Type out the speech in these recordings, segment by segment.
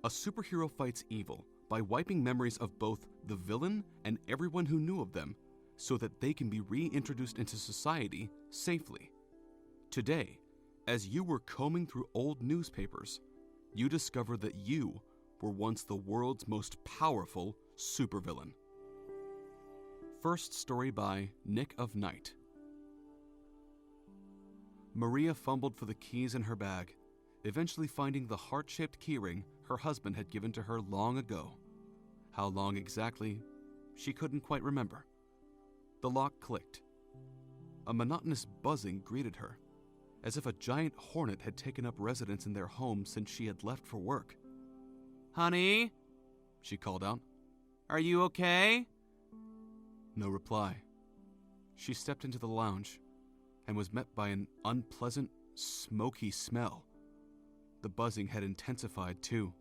A superhero fights evil by wiping memories of both the villain and everyone who knew of them so that they can be reintroduced into society safely. Today, as you were combing through old newspapers, you discover that you were once the world's most powerful supervillain. First story by Nick of Night. Maria fumbled for the keys in her bag, eventually finding the heart-shaped keyring her husband had given to her long ago. How long exactly, she couldn't quite remember. The lock clicked. A monotonous buzzing greeted her, as if a giant hornet had taken up residence in their home since she had left for work. "Honey?" she called out. "Are you okay?" No reply. She stepped into the lounge and was met by an unpleasant, smoky smell. The buzzing had intensified too.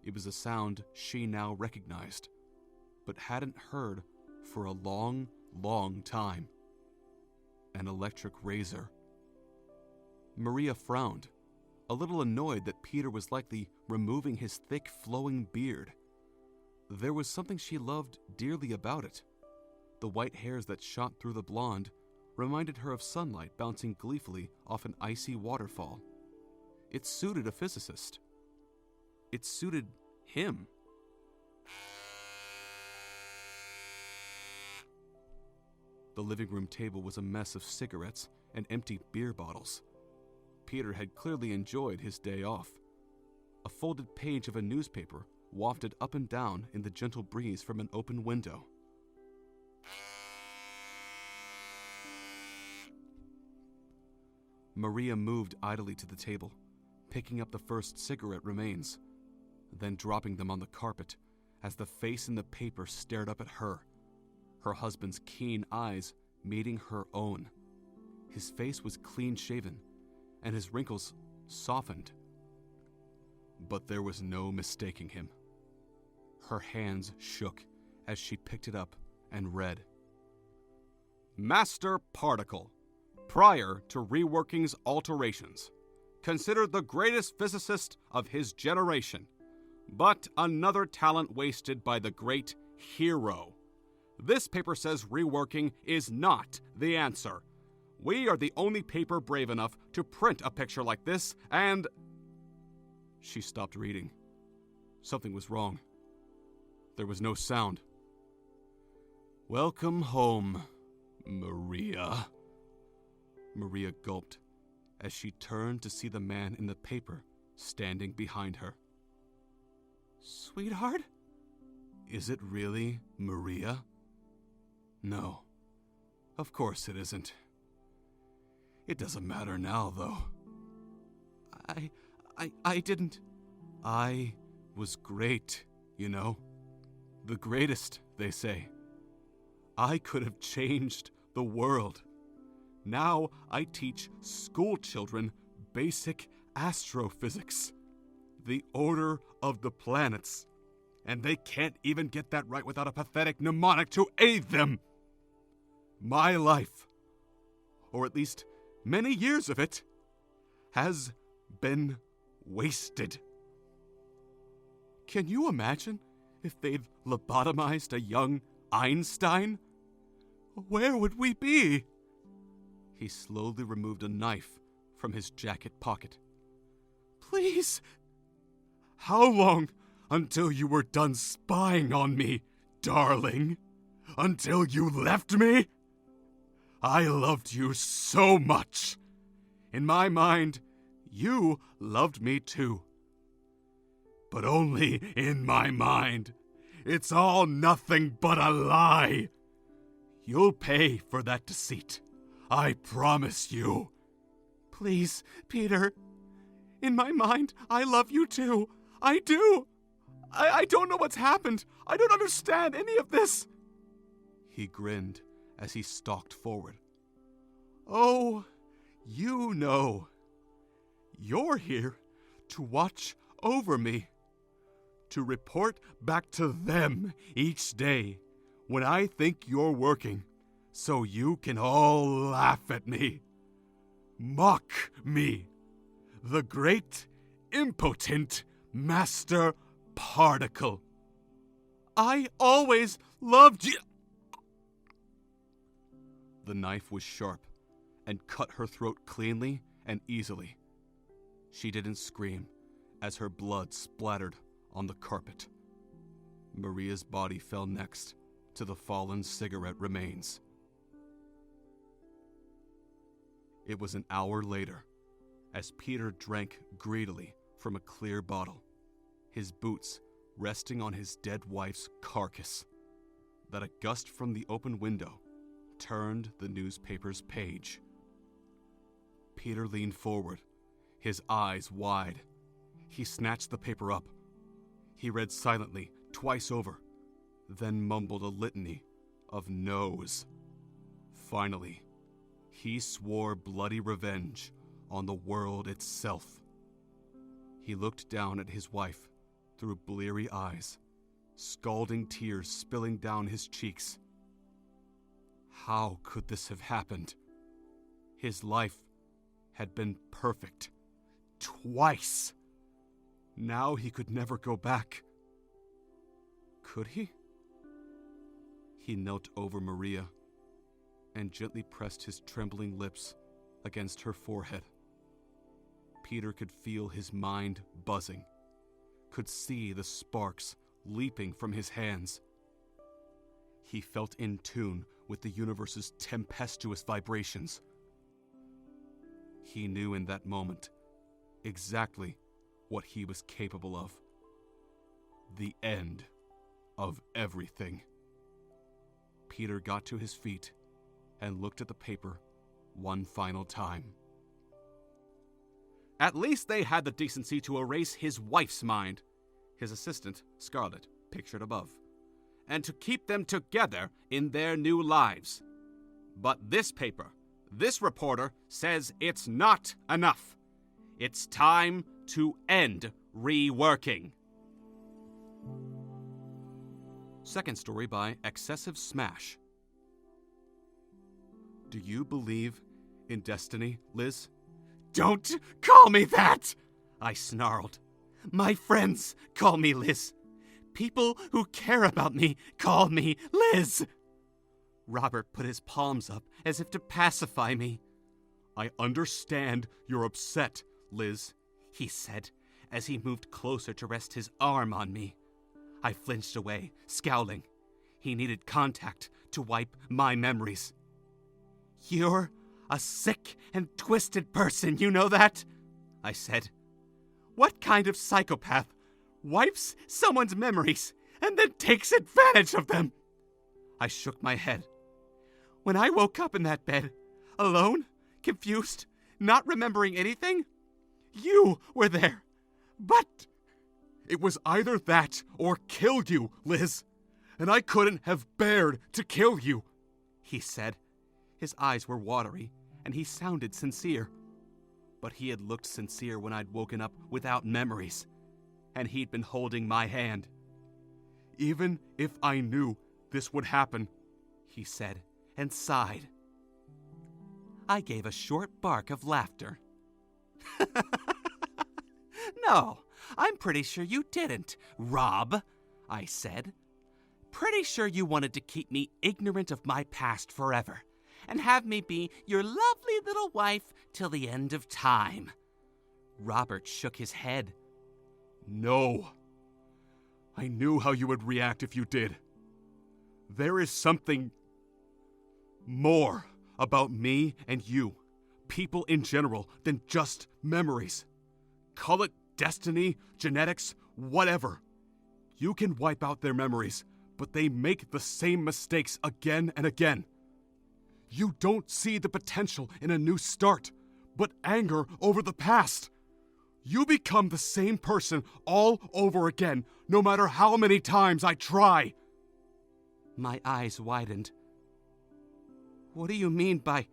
It was a sound she now recognized, but hadn't heard for a long, long time. An electric razor. Maria frowned, a little annoyed that Peter was likely removing his thick, flowing beard. There was something she loved dearly about it. The white hairs that shot through the blonde reminded her of sunlight bouncing gleefully off an icy waterfall. It suited a physicist. It suited him. The living room table was a mess of cigarettes and empty beer bottles. Peter had clearly enjoyed his day off. A folded page of a newspaper wafted up and down in the gentle breeze from an open window. Maria moved idly to the table, picking up the first cigarette remains, then dropping them on the carpet as the face in the paper stared up at her, her husband's keen eyes meeting her own. His face was clean-shaven, and his wrinkles softened. But there was no mistaking him. Her hands shook as she picked it up and read. Master Particle, prior to reworking's alterations, considered the greatest physicist of his generation, but another talent wasted by the great hero. This paper says reworking is not the answer. We are the only paper brave enough to print a picture like this, and... She stopped reading. Something was wrong. There was no sound. Welcome home, Maria. Maria gulped as she turned to see the man in the paper standing behind her. Sweetheart? Is it really Maria? No, of course it isn't. It doesn't matter now, though. I didn't. I was great, you know. The greatest, they say. I could have changed the world. Now I teach school children basic astrophysics, the order of the planets, and they can't even get that right without a pathetic mnemonic to aid them. My life, or at least many years of it, has been wasted. Can you imagine if they'd lobotomized a young Einstein? Where would we be? He slowly removed a knife from his jacket pocket. Please. How long until you were done spying on me, darling? Until you left me? I loved you so much. In my mind, you loved me too. But only in my mind. It's all nothing but a lie. You'll pay for that deceit. I promise you. Please, Peter. In my mind, I love you too. I do. I don't know what's happened. I don't understand any of this. He grinned as he stalked forward. Oh, you know. You're here to watch over me, to report back to them each day when I think you're working, so you can all laugh at me, mock me, the great, impotent Master Particle. I always loved you. The knife was sharp and cut her throat cleanly and easily. She didn't scream as her blood splattered on the carpet. Maria's body fell next to the fallen cigarette remains. It was an hour later, as Peter drank greedily from a clear bottle, his boots resting on his dead wife's carcass, that a gust from the open window turned the newspaper's page. Peter leaned forward, his eyes wide. He snatched the paper up. He read silently twice over, then mumbled a litany of no's. Finally, he swore bloody revenge on the world itself. He looked down at his wife through bleary eyes, scalding tears spilling down his cheeks. How could this have happened? His life had been perfect. Twice. Now he could never go back. Could he? He knelt over Maria and gently pressed his trembling lips against her forehead. Peter could feel his mind buzzing, could see the sparks leaping from his hands. He felt in tune with the universe's tempestuous vibrations. He knew in that moment exactly what he was capable of. The end of everything. Peter got to his feet and looked at the paper one final time. At least they had the decency to erase his wife's mind, his assistant, Scarlett, pictured above, and to keep them together in their new lives. But this paper, this reporter, says it's not enough. It's time to end reworking. Second story by Excessive Smash. Do you believe in destiny, Liz? Don't call me that! I snarled. My friends call me Liz. People who care about me call me Liz. Robert put his palms up as if to pacify me. I understand you're upset, Liz, he said, as he moved closer to rest his arm on me. I flinched away, scowling. He needed contact to wipe my memories. You're a sick and twisted person, you know that? I said. What kind of psychopath wipes someone's memories and then takes advantage of them? I shook my head. When I woke up in that bed, alone, confused, not remembering anything, you were there. But it was either that or kill you, Liz. And I couldn't have bared to kill you, he said. His eyes were watery, and he sounded sincere. But he had looked sincere when I'd woken up without memories, and he'd been holding my hand. Even if I knew this would happen, he said, and sighed. I gave a short bark of laughter. No, I'm pretty sure you didn't, Rob, I said. Pretty sure you wanted to keep me ignorant of my past forever, and have me be your lovely little wife till the end of time. Robert shook his head. No. I knew how you would react if you did. There is something more about me and you, people in general, than just memories. Call it destiny, genetics, whatever. You can wipe out their memories, but they make the same mistakes again and again. You don't see the potential in a new start, but anger over the past. You become the same person all over again, no matter how many times I try. My eyes widened. What do you mean by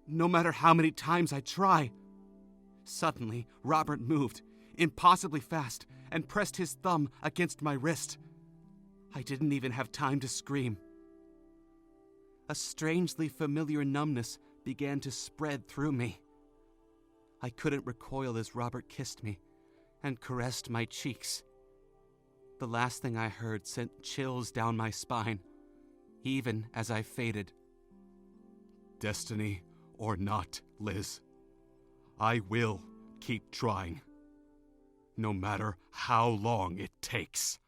no matter how many times I try? Suddenly, Robert moved, impossibly fast, and pressed his thumb against my wrist. I didn't even have time to scream. A strangely familiar numbness began to spread through me. I couldn't recoil as Robert kissed me, and caressed my cheeks. The last thing I heard sent chills down my spine, even as I faded. Destiny or not, Liz, I will keep trying, no matter how long it takes.